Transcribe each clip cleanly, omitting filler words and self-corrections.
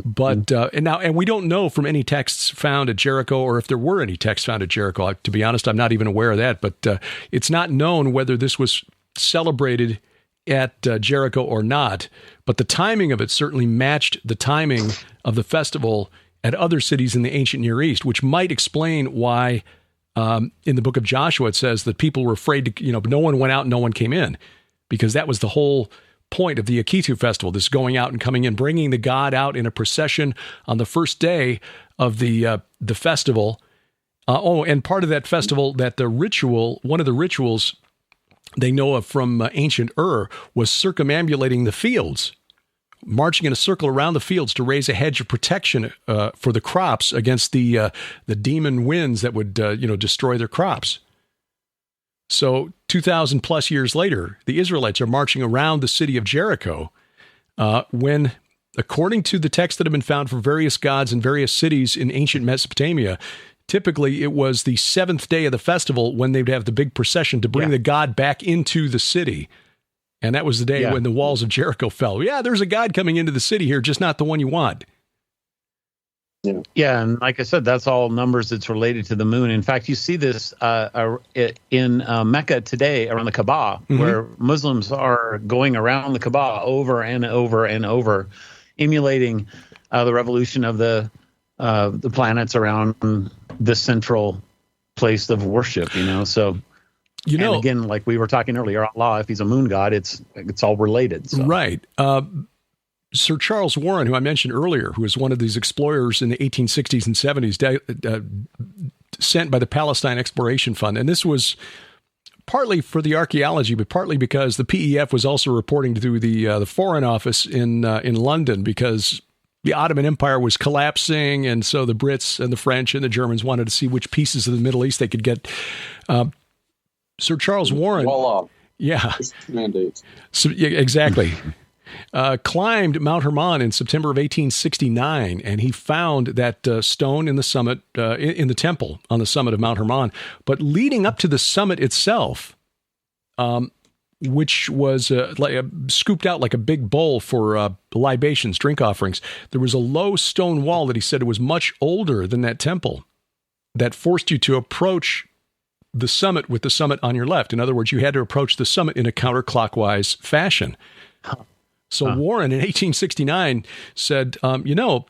But and we don't know from any texts found at Jericho, or if there were any texts found at Jericho. To be honest, I'm not even aware of that. But it's not known whether this was celebrated at Jericho or not. But the timing of it certainly matched the timing of the festival at other cities in the ancient Near East, which might explain why in the book of Joshua it says that people were afraid to, no one went out and no one came in, because that was the whole point of the Akitu festival, this going out and coming in, bringing the god out in a procession on the first day of the festival. And part of that festival, one of the rituals they know of from ancient Ur was circumambulating the fields, marching in a circle around the fields to raise a hedge of protection for the crops against the demon winds that would destroy their crops. So 2,000 plus years later, the Israelites are marching around the city of Jericho when, according to the texts that have been found for various gods in various cities in ancient Mesopotamia, typically it was the seventh day of the festival when they'd have the big procession to bring the god back into the city. And that was the day when the walls of Jericho fell. Yeah, there's a god coming into the city here, just not the one you want. Yeah, and like I said, that's all numbers that's related to the moon. In fact, you see this in Mecca today around the Kaaba, where Muslims are going around the Kaaba over and over and over, emulating the revolution of the planets around the central place of worship. So. And again, like we were talking earlier, Allah, if he's a moon god, it's all related. So. Right. Sir Charles Warren, who I mentioned earlier, who was one of these explorers in the 1860s and 70s, sent by the Palestine Exploration Fund. And this was partly for the archaeology, but partly because the PEF was also reporting through the Foreign Office in London, because the Ottoman Empire was collapsing. And so the Brits and the French and the Germans wanted to see which pieces of the Middle East they could get. Sir Charles Warren. Voila. Yeah. Mandates. So, exactly. Climbed Mount Hermon in September of 1869, and he found that stone in the summit, in the temple on the summit of Mount Hermon. But leading up to the summit itself, which was scooped out like a big bowl for libations, drink offerings, there was a low stone wall that he said was much older than that temple, that forced you to approach the summit with the summit on your left. In other words, you had to approach the summit in a counterclockwise fashion. So Warren in 1869 said, we're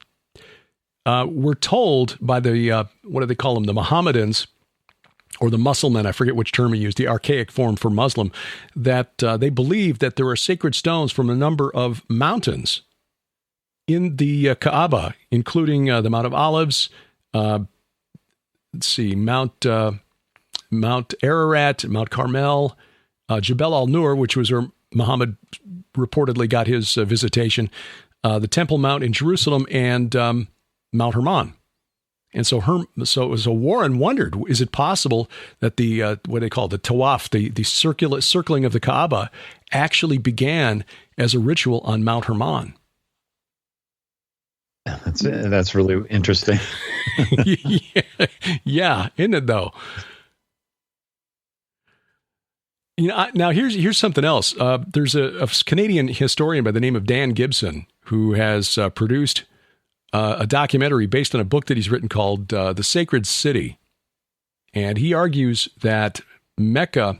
told by the, what do they call them, the Mohammedans or the Musselmen, I forget which term he used, the archaic form for Muslim, that they believe that there are sacred stones from a number of mountains in the Kaaba, including the Mount of Olives, Mount Ararat, Mount Carmel, Jebel al-Nur, which was where Muhammad reportedly got his visitation, the Temple Mount in Jerusalem, and Mount Hermon. And so Warren wondered, is it possible that the what they call the tawaf, the circling of the Kaaba, actually began as a ritual on Mount Hermon? That's really interesting. Yeah, isn't it though? Now here's something else. There's a Canadian historian by the name of Dan Gibson who has produced a documentary based on a book that he's written called The Sacred City. And he argues that Mecca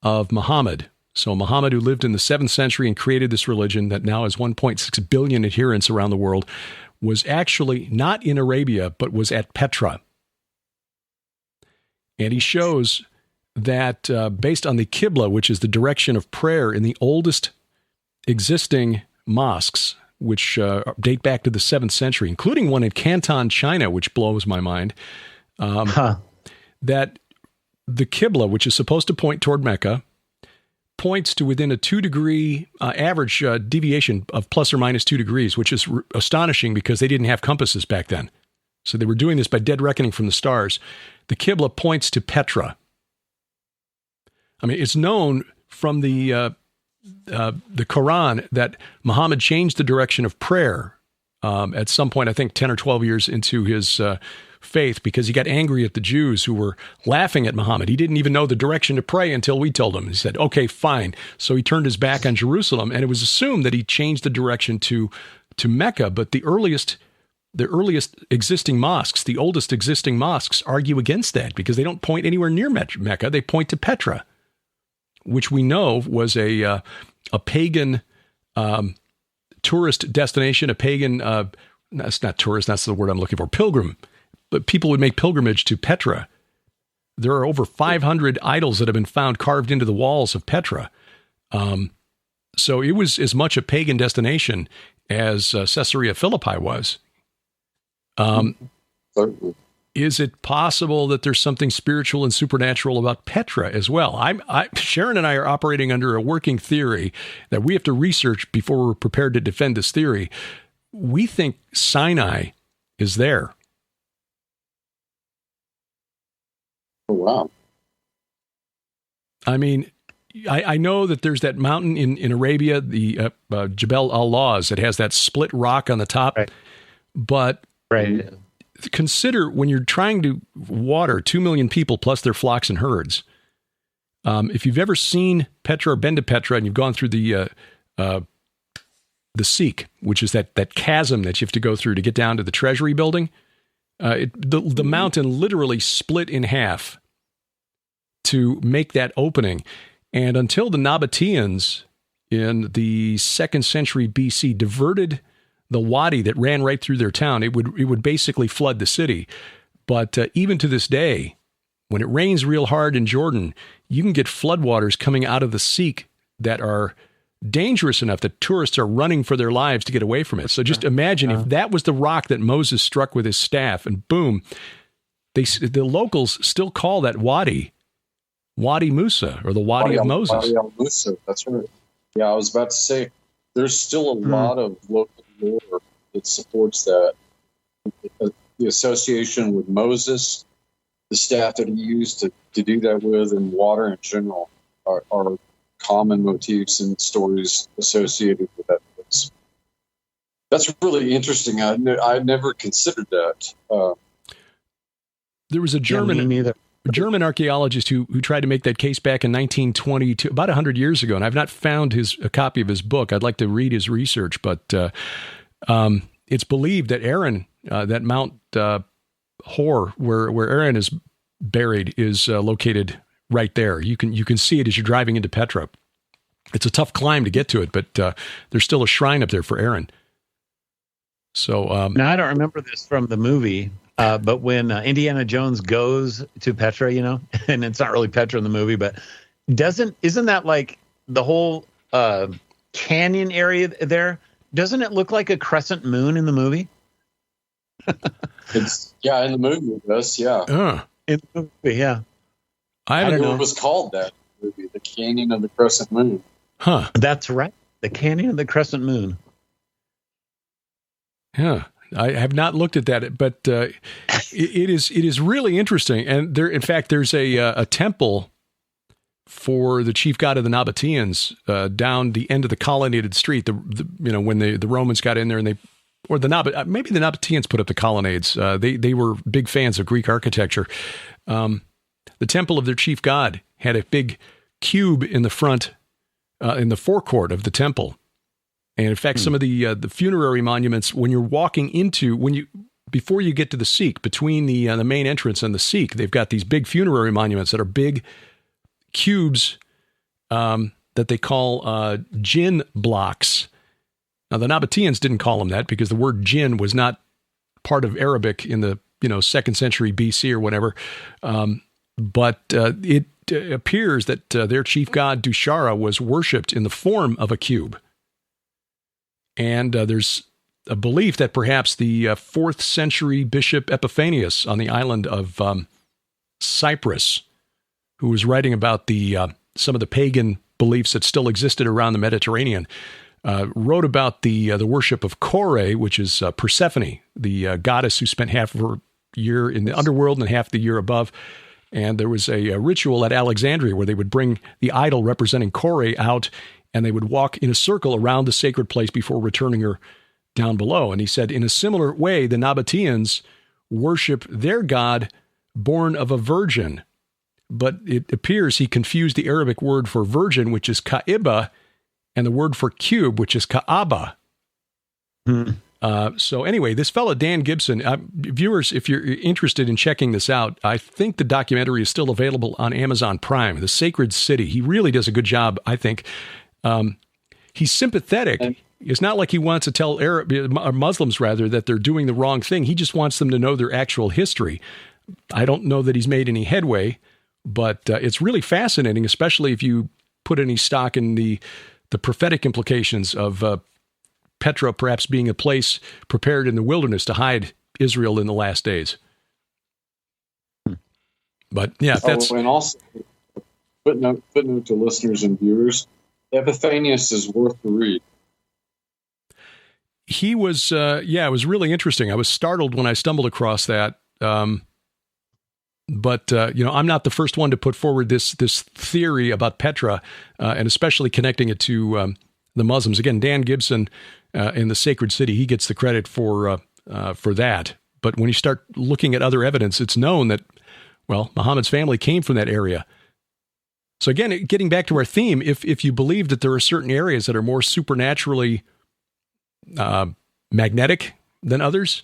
of Muhammad, so Muhammad who lived in the 7th century and created this religion that now has 1.6 billion adherents around the world, was actually not in Arabia, but was at Petra. And he shows that based on the Qibla, which is the direction of prayer in the oldest existing mosques, which date back to the 7th century, including one in Canton, China, which blows my mind, that the Qibla, which is supposed to point toward Mecca, points to within a 2-degree average deviation of plus or minus 2 degrees, which is astonishing because they didn't have compasses back then. So they were doing this by dead reckoning from the stars. The Qibla points to Petra. I mean, it's known from the Quran that Muhammad changed the direction of prayer at some point, I think 10 or 12 years into his faith, because he got angry at the Jews who were laughing at Muhammad. He didn't even know the direction to pray until we told him. He said, okay, fine. So he turned his back on Jerusalem, and it was assumed that he changed the direction to to Mecca, but the earliest existing mosques, the oldest existing mosques, argue against that because they don't point anywhere near Mecca. They point to Petra, which we know was a pagan tourist destination, a pagan, that's not tourist, that's the word I'm looking for, pilgrim. But people would make pilgrimage to Petra. There are over 500 idols that have been found carved into the walls of Petra. So it was as much a pagan destination as Caesarea Philippi was. Is it possible that there's something spiritual and supernatural about Petra as well? Sharon and I are operating under a working theory that we have to research before we're prepared to defend this theory. We think Sinai is there. Oh, wow. I mean, I know that there's that mountain in Arabia, the Jebel al-Lawz, that has that split rock on the top. Right. But consider when you're trying to water 2 million people plus their flocks and herds. If you've ever seen Petra or been to Petra and you've gone through the Seek, which is that chasm that you have to go through to get down to the Treasury building, the mountain literally split in half to make that opening. And until the Nabateans in the 2nd century BC diverted the wadi that ran right through their town, it would basically flood the city. But even to this day, when it rains real hard in Jordan, you can get floodwaters coming out of the Seek that are dangerous enough that tourists are running for their lives to get away from it. So just imagine if that was the rock that Moses struck with his staff, and boom, the locals still call that wadi Wadi Musa, or the Wadi of Moses. Wadi al-Musa, that's right. Yeah, I was about to say, there's still a lot of local lore that supports that. The association with Moses, the staff that he used to do that with, and water in general are common motifs and stories associated with that place. That's really interesting. I never considered that. There was a German archaeologist who tried to make that case back in 1922, about 100 years ago, and I've not found a copy of his book. I'd like to read his research, but it's believed that Aaron, that Mount Hor, where Aaron is buried, is located right there. You can see it as you're driving into Petra. It's a tough climb to get to it, but there's still a shrine up there for Aaron. So now I don't remember this from the movie. But when Indiana Jones goes to Petra, and it's not really Petra in the movie, but isn't that like the whole canyon area there? Doesn't it look like a crescent moon in the movie? In the movie it does, yeah. In the movie, yeah. I don't know. It was called that movie, The Canyon of the Crescent Moon. Huh. That's right. The Canyon of the Crescent Moon. Yeah. I have not looked at that, but it is really interesting. And there's a temple for the chief god of the Nabateans down the end of the colonnaded street. When the Romans got in there, maybe the Nabateans put up the colonnades. They were big fans of Greek architecture. The temple of their chief god had a big cube in the front, in the forecourt of the temple. And in fact, some of the funerary monuments, when you're walking before you get to the Seek, between the main entrance and the Seek, they've got these big funerary monuments that are big cubes that they call jinn blocks. Now, the Nabateans didn't call them that because the word jinn was not part of Arabic in the 2nd century BC or whatever. But it appears that their chief god Dushara was worshipped in the form of a cube. And there's a belief that perhaps the 4th century Bishop Epiphanius on the island of Cyprus, who was writing about some of the pagan beliefs that still existed around the Mediterranean, wrote about the worship of Kore, which is Persephone, the goddess who spent half of her year in the underworld and half the year above. And there was a ritual at Alexandria where they would bring the idol representing Kore out, and they would walk in a circle around the sacred place before returning her down below. And he said, in a similar way, the Nabateans worship their god born of a virgin. But it appears he confused the Arabic word for virgin, which is ka'iba, and the word for cube, which is ka'aba. So anyway, this fellow, Dan Gibson, viewers, if you're interested in checking this out, I think the documentary is still available on Amazon Prime, The Sacred City. He really does a good job, I think. He's sympathetic. It's not like he wants to tell Muslims, rather, that they're doing the wrong thing. He just wants them to know their actual history. I don't know that he's made any headway, but it's really fascinating, especially if you put any stock in the prophetic implications of Petra perhaps being a place prepared in the wilderness to hide Israel in the last days. But yeah, that's... and also, footnote to listeners and viewers, Epiphanius is worth the read. He was, it was really interesting. I was startled when I stumbled across that. But I'm not the first one to put forward this theory about Petra, and especially connecting it to the Muslims. Again, Dan Gibson in The Sacred City, he gets the credit for that. But when you start looking at other evidence, it's known that, well, Muhammad's family came from that area. So again, getting back to our theme, if you believe that there are certain areas that are more supernaturally magnetic than others,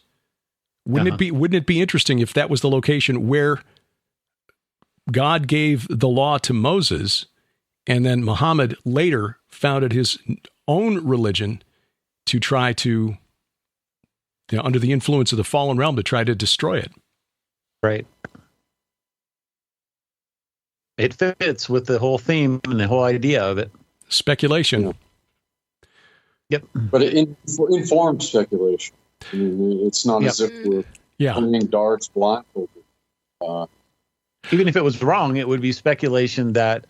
wouldn't it be interesting if that was the location where God gave the law to Moses, and then Muhammad later founded his own religion to try to, under the influence of the fallen realm, to try to destroy it? Right. It fits with the whole theme and the whole idea of it. Speculation. Yep. But it informed speculation. I mean, it's not as if we're playing darts blindfolded. Even if it was wrong, it would be speculation that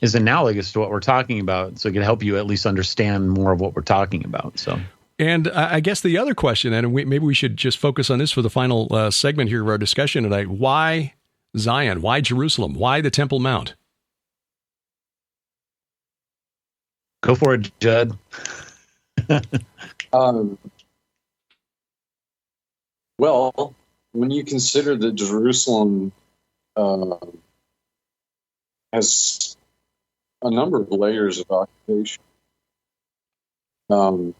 is analogous to what we're talking about. So it can help you at least understand more of what we're talking about. So, and I guess the other question, and maybe we should just focus on this for the final segment here of our discussion tonight. Why Zion? Why Jerusalem? Why the Temple Mount? Go for it, Judd. Well, when you consider that Jerusalem has a number of layers of occupation, I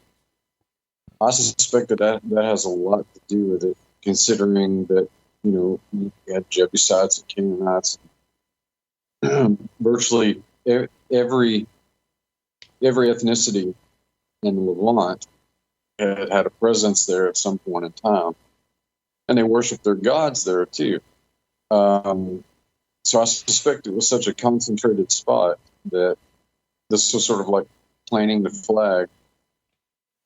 suspect that has a lot to do with it, considering that, you had Jebusites and Canaanites. Virtually every ethnicity in the Levant had a presence there at some point in time. And they worship their gods there too. So I suspect it was such a concentrated spot that this was sort of like planting the flag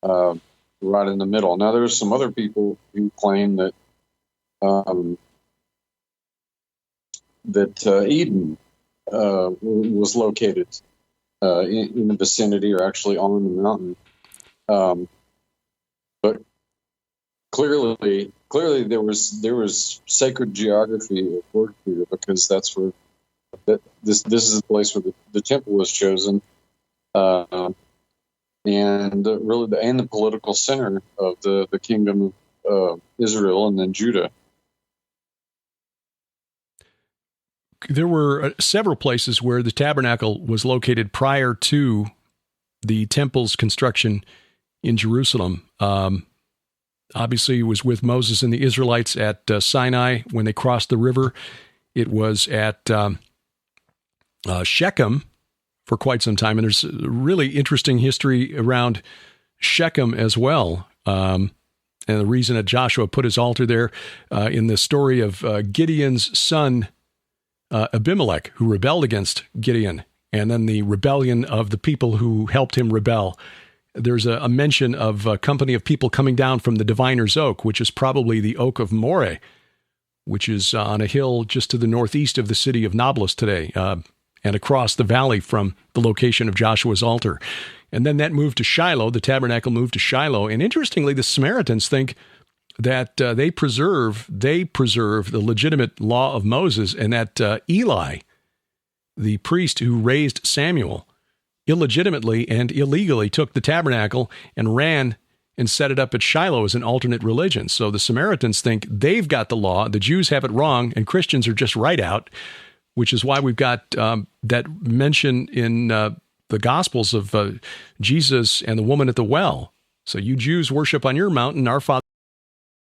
right in the middle. Now, there's some other people who claim that Eden was located in the vicinity, or actually on the mountain. But clearly there was sacred geography at work here, because that's where this is the place where the temple was chosen, and really the political center of the kingdom of Israel and then Judah. There were several places where the tabernacle was located prior to the temple's construction in Jerusalem. Obviously, it was with Moses and the Israelites at Sinai when they crossed the river. It was at Shechem for quite some time, and there's a really interesting history around Shechem as well. And the reason that Joshua put his altar there in the story of Gideon's son, Abimelech, who rebelled against Gideon, and then the rebellion of the people who helped him rebel. There's a mention of a company of people coming down from the diviner's oak, which is probably the oak of Moreh, which is on a hill just to the northeast of the city of Nablus today, and across the valley from the location of Joshua's altar. And then that moved to Shiloh, the tabernacle moved to Shiloh. And interestingly, the Samaritans think that they preserve the legitimate law of Moses, and that Eli, the priest who raised Samuel, illegitimately and illegally took the tabernacle and ran and set it up at Shiloh as an alternate religion. So the Samaritans think they've got the law, the Jews have it wrong, and Christians are just right out, which is why we've got that mention in the Gospels of Jesus and the woman at the well, So you Jews worship on your mountain, our Father